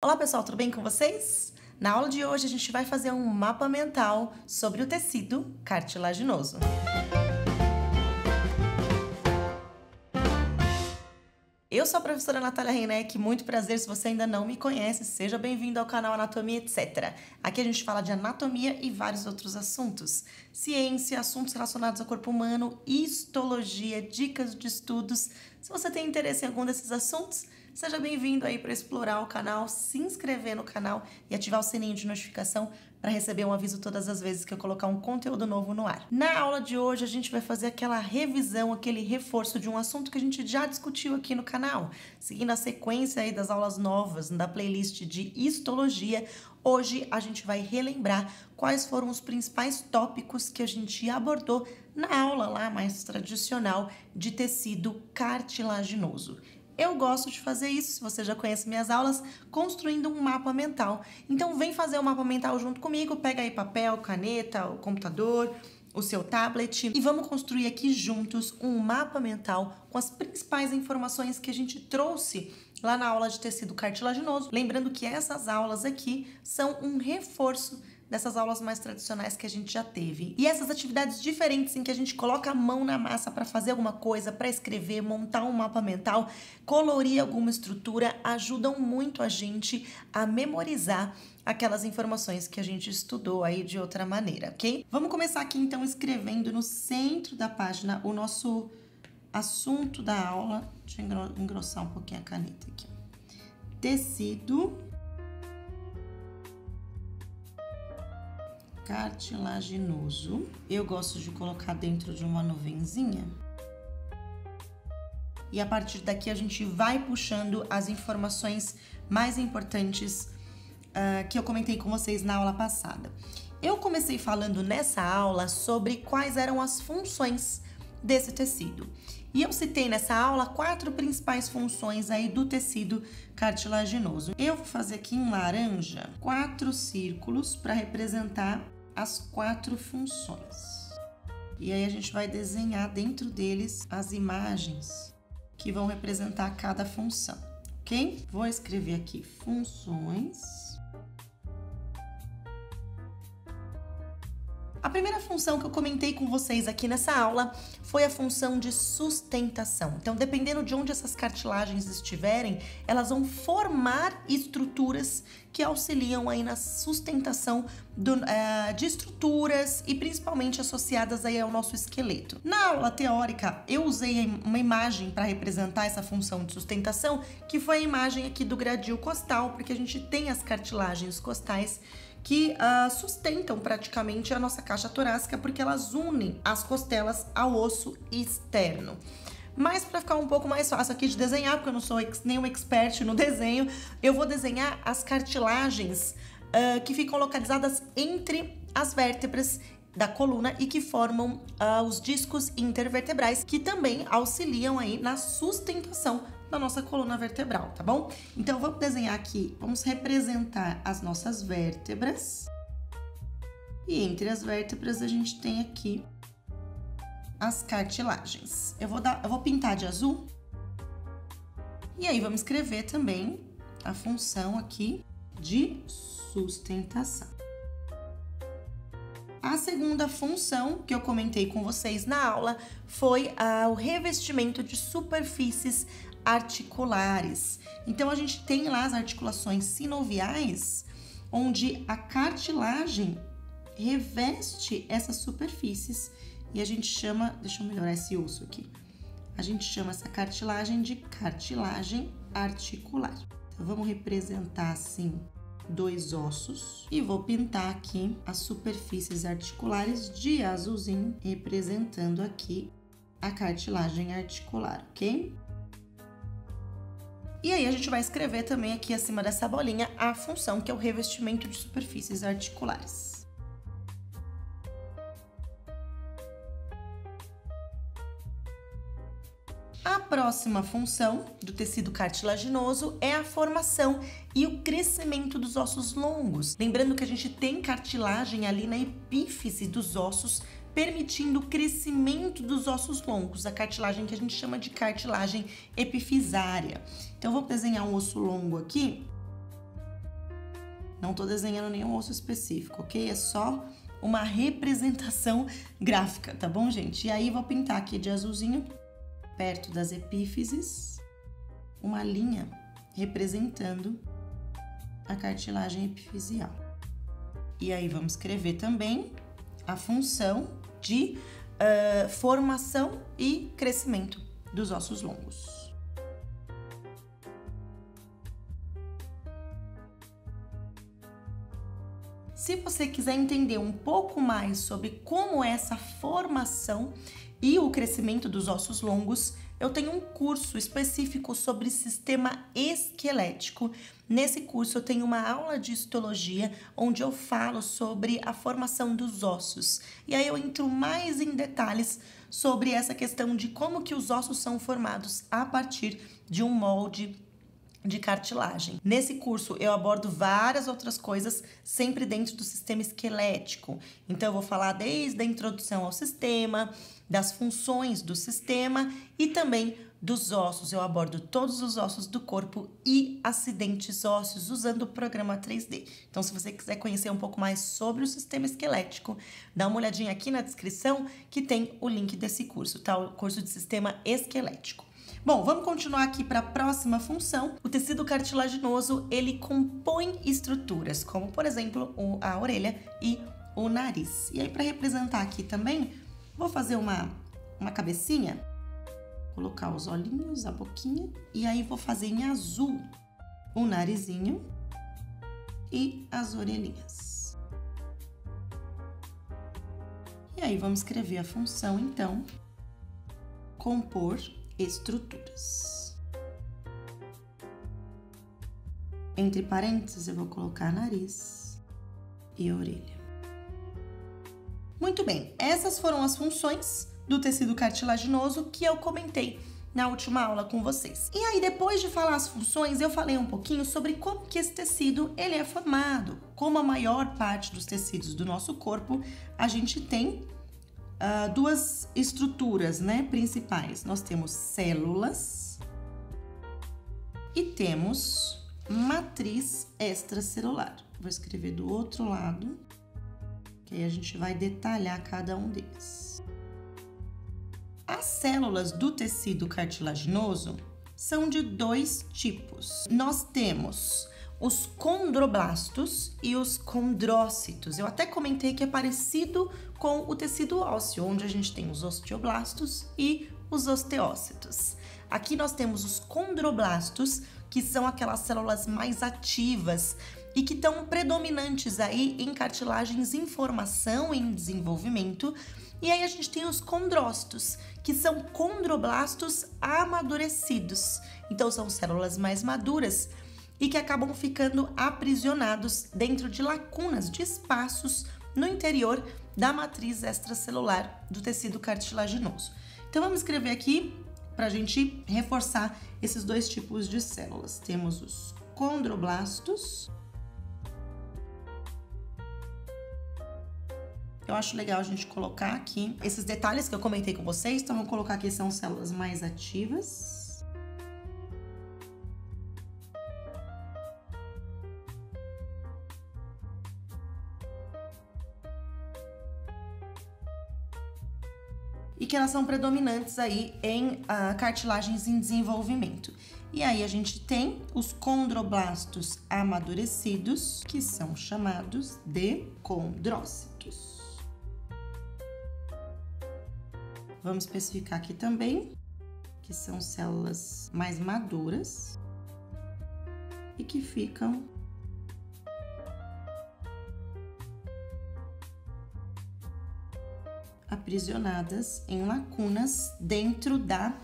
Olá pessoal, tudo bem com vocês? Na aula de hoje a gente vai fazer um mapa mental sobre o tecido cartilaginoso. Eu sou a professora Natália Reineck, muito prazer. Se você ainda não me conhece, seja bem-vindo ao canal Anatomia Etc. Aqui a gente fala de anatomia e vários outros assuntos. Ciência, assuntos relacionados ao corpo humano, histologia, dicas de estudos. Se você tem interesse em algum desses assuntos, seja bem-vindo aí para explorar o canal, se inscrever no canal e ativar o sininho de notificação para receber um aviso todas as vezes que eu colocar um conteúdo novo no ar. Na aula de hoje a gente vai fazer aquela revisão, aquele reforço de um assunto que a gente já discutiu aqui no canal. Seguindo a sequência aí das aulas novas da playlist de histologia, hoje a gente vai relembrar quais foram os principais tópicos que a gente abordou na aula lá mais tradicional de tecido cartilaginoso. Eu gosto de fazer isso, se você já conhece minhas aulas, construindo um mapa mental. Então vem fazer o mapa mental junto comigo, pega aí papel, caneta, o computador, o seu tablet e vamos construir aqui juntos um mapa mental com as principais informações que a gente trouxe lá na aula de tecido cartilaginoso. Lembrando que essas aulas aqui são um reforço dessas aulas mais tradicionais que a gente já teve. E essas atividades diferentes em que a gente coloca a mão na massa para fazer alguma coisa, para escrever, montar um mapa mental, colorir alguma estrutura, ajudam muito a gente a memorizar aquelas informações que a gente estudou aí de outra maneira, ok? Vamos começar aqui então escrevendo no centro da página o nosso assunto da aula. Deixa eu engrossar um pouquinho a caneta aqui. Tecido cartilaginoso. Eu gosto de colocar dentro de uma nuvenzinha. E a partir daqui a gente vai puxando as informações mais importantes que eu comentei com vocês na aula passada. Eu comecei falando nessa aula sobre quais eram as funções desse tecido. E eu citei nessa aula 4 principais funções aí do tecido cartilaginoso. Eu vou fazer aqui em laranja 4 círculos para representar as 4 funções. E aí a gente vai desenhar dentro deles as imagens que vão representar cada função, ok? Vou escrever aqui funções. A primeira função que eu comentei com vocês aqui nessa aula foi a função de sustentação. Então, dependendo de onde essas cartilagens estiverem, elas vão formar estruturas que auxiliam aí na sustentação de estruturas e principalmente associadas aí ao nosso esqueleto. Na aula teórica, eu usei uma imagem para representar essa função de sustentação, que foi a imagem aqui do gradil costal, porque a gente tem as cartilagens costais que sustentam praticamente a nossa caixa torácica, porque elas unem as costelas ao osso externo. Mas para ficar um pouco mais fácil aqui de desenhar, porque eu não sou nenhum expert no desenho, eu vou desenhar as cartilagens que ficam localizadas entre as vértebras da coluna e que formam os discos intervertebrais, que também auxiliam aí na sustentação da nossa coluna vertebral, tá bom? Então, vamos desenhar aqui, vamos representar as nossas vértebras. E entre as vértebras, a gente tem aqui as cartilagens. Eu vou pintar de azul. E aí, vamos escrever também a função aqui de sustentação. A segunda função que eu comentei com vocês na aula foi o revestimento de superfícies articulares. Então, a gente tem lá as articulações sinoviais, onde a cartilagem reveste essas superfícies e a gente chama, deixa eu melhorar esse osso aqui, a gente chama essa cartilagem de cartilagem articular. Então, vamos representar assim 2 ossos e vou pintar aqui as superfícies articulares de azulzinho, representando aqui a cartilagem articular, ok? E aí a gente vai escrever também aqui acima dessa bolinha a função que é o revestimento de superfícies articulares. A próxima função do tecido cartilaginoso é a formação e o crescimento dos ossos longos. Lembrando que a gente tem cartilagem ali na epífise dos ossos, permitindo o crescimento dos ossos longos, a cartilagem que a gente chama de cartilagem epifisária. Então, eu vou desenhar um osso longo aqui Não tô desenhando nenhum osso específico, ok? É só uma representação gráfica, tá bom, gente? E aí, vou pintar aqui de azulzinho, perto das epífises, uma linha representando a cartilagem epifisial. E aí, vamos escrever também a função de formação e crescimento dos ossos longos. Se você quiser entender um pouco mais sobre como é essa formação e o crescimento dos ossos longos, eu tenho um curso específico sobre sistema esquelético. Nesse curso eu tenho uma aula de histologia onde eu falo sobre a formação dos ossos. E aí eu entro mais em detalhes sobre essa questão de como que os ossos são formados a partir de um molde de cartilagem. Nesse curso eu abordo várias outras coisas sempre dentro do sistema esquelético. Então eu vou falar desde a introdução ao sistema, das funções do sistema e também dos ossos. Eu abordo todos os ossos do corpo e acidentes ósseos usando o programa 3D. Então se você quiser conhecer um pouco mais sobre o sistema esquelético, dá uma olhadinha aqui na descrição que tem o link desse curso, tá? O curso de sistema esquelético. Bom, vamos continuar aqui para a próxima função. O tecido cartilaginoso, ele compõe estruturas, como, por exemplo, a orelha e o nariz. E aí, para representar aqui também, vou fazer uma cabecinha, colocar os olhinhos, a boquinha, e aí vou fazer em azul o narizinho e as orelhinhas. E aí, vamos escrever a função, então, compor estruturas. Entre parênteses, eu vou colocar nariz e orelha. Muito bem, essas foram as funções do tecido cartilaginoso que eu comentei na última aula com vocês. E aí, depois de falar as funções, eu falei um pouquinho sobre como que esse tecido ele é formado. Como a maior parte dos tecidos do nosso corpo, a gente tem duas estruturas, né, principais. Nós temos células e temos matriz extracelular. Vou escrever do outro lado, que aí a gente vai detalhar cada um deles. As células do tecido cartilaginoso são de dois tipos. Nós temos os condroblastos e os condrócitos. Eu até comentei que é parecido com o tecido ósseo, onde a gente tem os osteoblastos e os osteócitos. Aqui nós temos os condroblastos, que são aquelas células mais ativas e que estão predominantes aí em cartilagens em formação e em desenvolvimento. E aí a gente tem os condrócitos, que são condroblastos amadurecidos. Então são células mais maduras e que acabam ficando aprisionados dentro de lacunas, de espaços no interior da matriz extracelular do tecido cartilaginoso. Então vamos escrever aqui para a gente reforçar esses dois tipos de células. Temos os condroblastos. Eu acho legal a gente colocar aqui esses detalhes que eu comentei com vocês. Então vamos colocar aqui, são células mais ativas. E que elas são predominantes aí em cartilagens em desenvolvimento. E aí a gente tem os condroblastos amadurecidos, que são chamados de condrócitos. Vamos especificar aqui também que são células mais maduras e que ficam aprisionadas em lacunas dentro da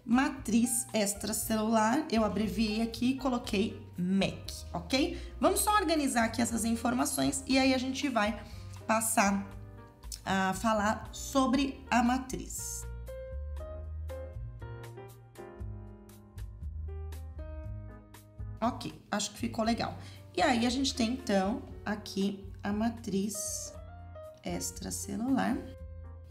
matriz extracelular. Eu abreviei aqui e coloquei MEC, ok? Vamos só organizar aqui essas informações e aí a gente vai passar a falar sobre a matriz. Ok, acho que ficou legal. E aí a gente tem então aqui a matriz extracelular.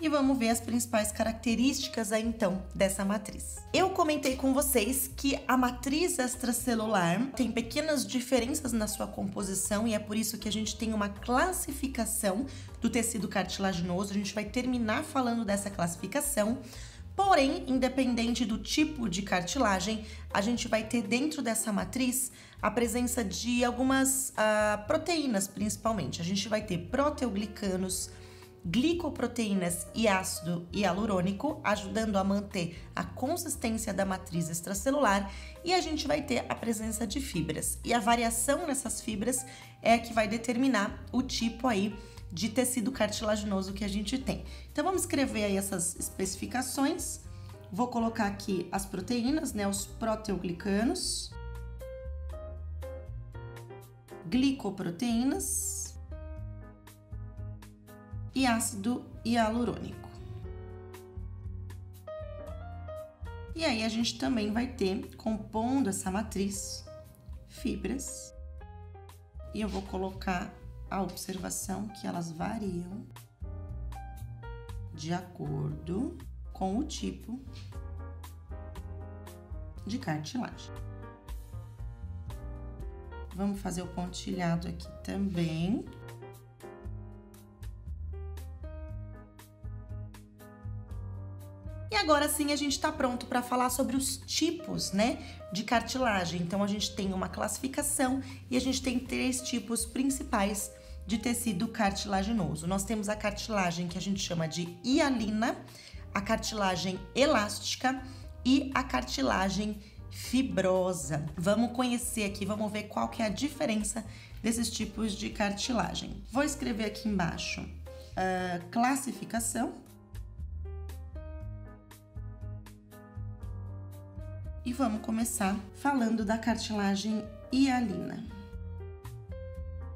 E vamos ver as principais características aí, então, dessa matriz. Eu comentei com vocês que a matriz extracelular tem pequenas diferenças na sua composição e é por isso que a gente tem uma classificação do tecido cartilaginoso. A gente vai terminar falando dessa classificação. Porém, independente do tipo de cartilagem, a gente vai ter dentro dessa matriz a presença de algumas proteínas, principalmente. A gente vai ter proteoglicanos, glicoproteínas e ácido hialurônico, ajudando a manter a consistência da matriz extracelular, e a gente vai ter a presença de fibras. E a variação nessas fibras é a que vai determinar o tipo aí de tecido cartilaginoso que a gente tem. Então vamos escrever aí essas especificações. Vou colocar aqui as proteínas, né, os proteoglicanos, glicoproteínas e ácido hialurônico. E aí a gente também vai ter, compondo essa matriz, fibras. E eu vou colocar a observação que elas variam de acordo com o tipo de cartilagem. Vamos fazer o pontilhado aqui também. E agora sim a gente tá pronto para falar sobre os tipos, né, de cartilagem. Então a gente tem uma classificação e a gente tem 3 tipos principais de tecido cartilaginoso. Nós temos a cartilagem que a gente chama de hialina, a cartilagem elástica e a cartilagem fibrosa. Vamos conhecer aqui, vamos ver qual que é a diferença desses tipos de cartilagem. Vou escrever aqui embaixo classificação. E vamos começar falando da cartilagem hialina.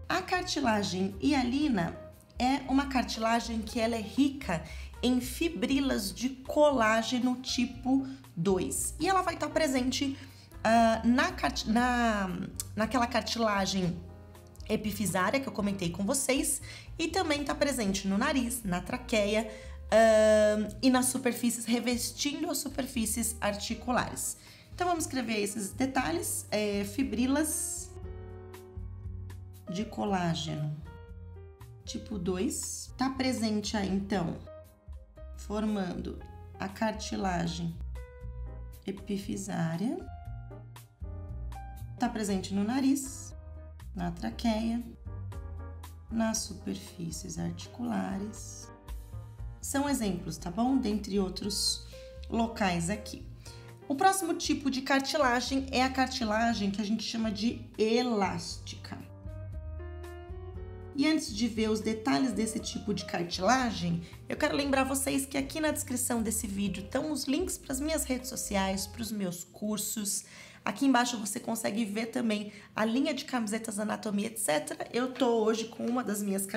A cartilagem hialina é uma cartilagem que ela é rica em fibrilas de colágeno tipo 2. E ela vai estar presente naquela cartilagem epifisária que eu comentei com vocês, e também está presente no nariz, na traqueia e nas superfícies, revestindo as superfícies articulares. Então vamos escrever esses detalhes, fibrilas de colágeno tipo 2, tá presente aí então, formando a cartilagem epifisária, tá presente no nariz, na traqueia, nas superfícies articulares. São exemplos, tá bom? Dentre outros locais aqui. O próximo tipo de cartilagem é a cartilagem que a gente chama de elástica. E antes de ver os detalhes desse tipo de cartilagem, eu quero lembrar vocês que aqui na descrição desse vídeo estão os links para as minhas redes sociais, para os meus cursos. Aqui embaixo você consegue ver também a linha de camisetas Anatomia, etc. Eu tô hoje com uma das minhas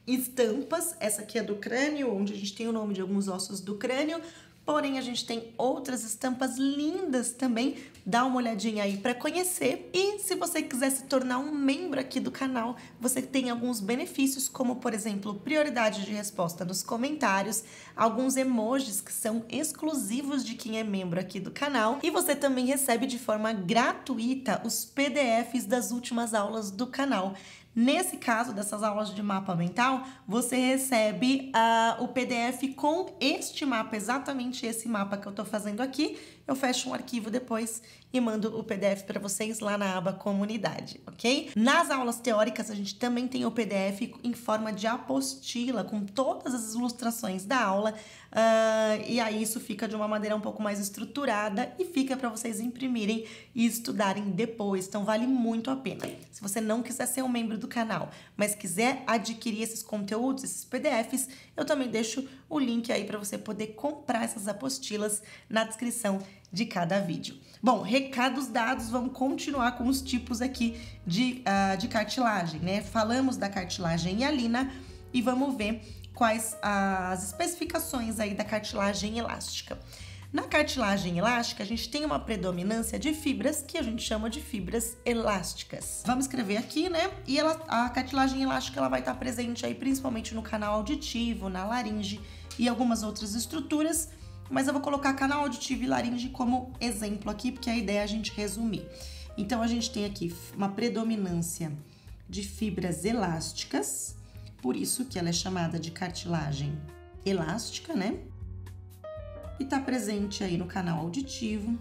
estampas. Essa aqui é do crânio, onde a gente tem o nome de alguns ossos do crânio. Porém, a gente tem outras estampas lindas também. Dá uma olhadinha aí para conhecer. E se você quiser se tornar um membro aqui do canal, você tem alguns benefícios, como, por exemplo, prioridade de resposta nos comentários, alguns emojis que são exclusivos de quem é membro aqui do canal. E você também recebe de forma gratuita os PDFs das últimas aulas do canal. Nesse caso, dessas aulas de mapa mental, você recebe o PDF com este mapa, exatamente esse mapa que eu tô fazendo aqui. Eu fecho um arquivo depois e mando o PDF para vocês lá na aba comunidade, ok? Nas aulas teóricas, a gente também tem o PDF em forma de apostila, com todas as ilustrações da aula, e aí isso fica de uma maneira um pouco mais estruturada e fica para vocês imprimirem e estudarem depois, então vale muito a pena. Se você não quiser ser um membro do canal, mas quiser adquirir esses conteúdos, esses PDFs, eu também deixo o link aí para você poder comprar essas apostilas na descrição de cada vídeo. Bom, recados dados, vamos continuar com os tipos aqui de cartilagem, né? Falamos da cartilagem hialina e vamos ver quais as especificações aí da cartilagem elástica. Na cartilagem elástica, a gente tem uma predominância de fibras que a gente chama de fibras elásticas. Vamos escrever aqui, né? E a cartilagem elástica ela vai estar presente aí principalmente no canal auditivo, na laringe e algumas outras estruturas, mas eu vou colocar canal auditivo e laringe como exemplo aqui, porque a ideia é a gente resumir. Então, a gente tem aqui uma predominância de fibras elásticas, por isso que ela é chamada de cartilagem elástica, né? E tá presente aí no canal auditivo,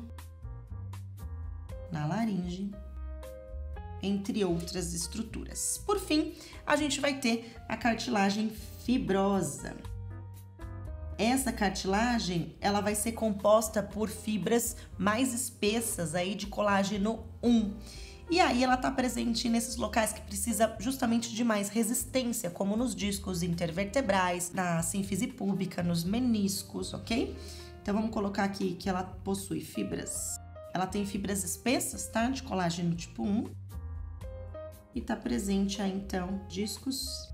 na laringe, entre outras estruturas. Por fim, a gente vai ter a cartilagem fibrosa. Essa cartilagem, ela vai ser composta por fibras mais espessas aí de colágeno 1. E aí ela tá presente nesses locais que precisa justamente de mais resistência, como nos discos intervertebrais, na sínfise púbica, nos meniscos, ok? Então, vamos colocar aqui que ela possui fibras. Ela tem fibras espessas, tá? De colágeno tipo 1. E tá presente aí, então, discos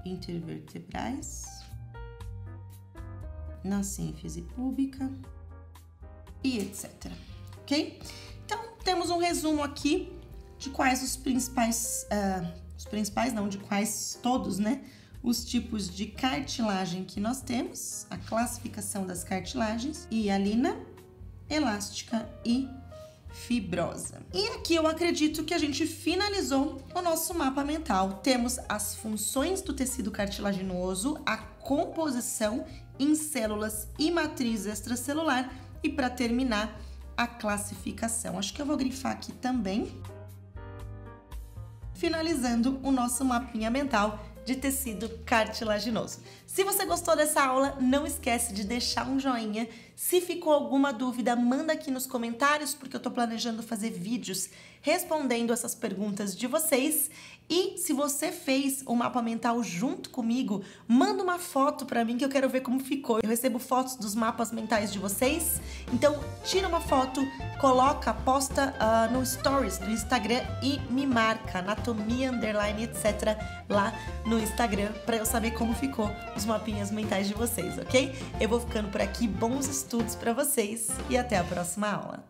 intervertebrais, na sínfise púbica e etc. Ok? Então, temos um resumo aqui de quais de quais todos, né? Os tipos de cartilagem que nós temos, a classificação das cartilagens, hialina, elástica e fibrosa. E aqui eu acredito que a gente finalizou o nosso mapa mental. Temos as funções do tecido cartilaginoso, a composição em células e matriz extracelular e, para terminar, a classificação. Acho que eu vou grifar aqui também, finalizando o nosso mapinha mental de tecido cartilaginoso. Se você gostou dessa aula, não esquece de deixar um joinha. Se ficou alguma dúvida, manda aqui nos comentários, porque eu tô planejando fazer vídeos respondendo essas perguntas de vocês. E se você fez o mapa mental junto comigo, manda uma foto pra mim que eu quero ver como ficou. Eu recebo fotos dos mapas mentais de vocês, então tira uma foto, coloca, posta no Stories do Instagram e me marca, anatomia, underline, etc, lá no Instagram, pra eu saber como ficou os mapinhas mentais de vocês, ok? Eu vou ficando por aqui, bons estudos pra vocês e até a próxima aula.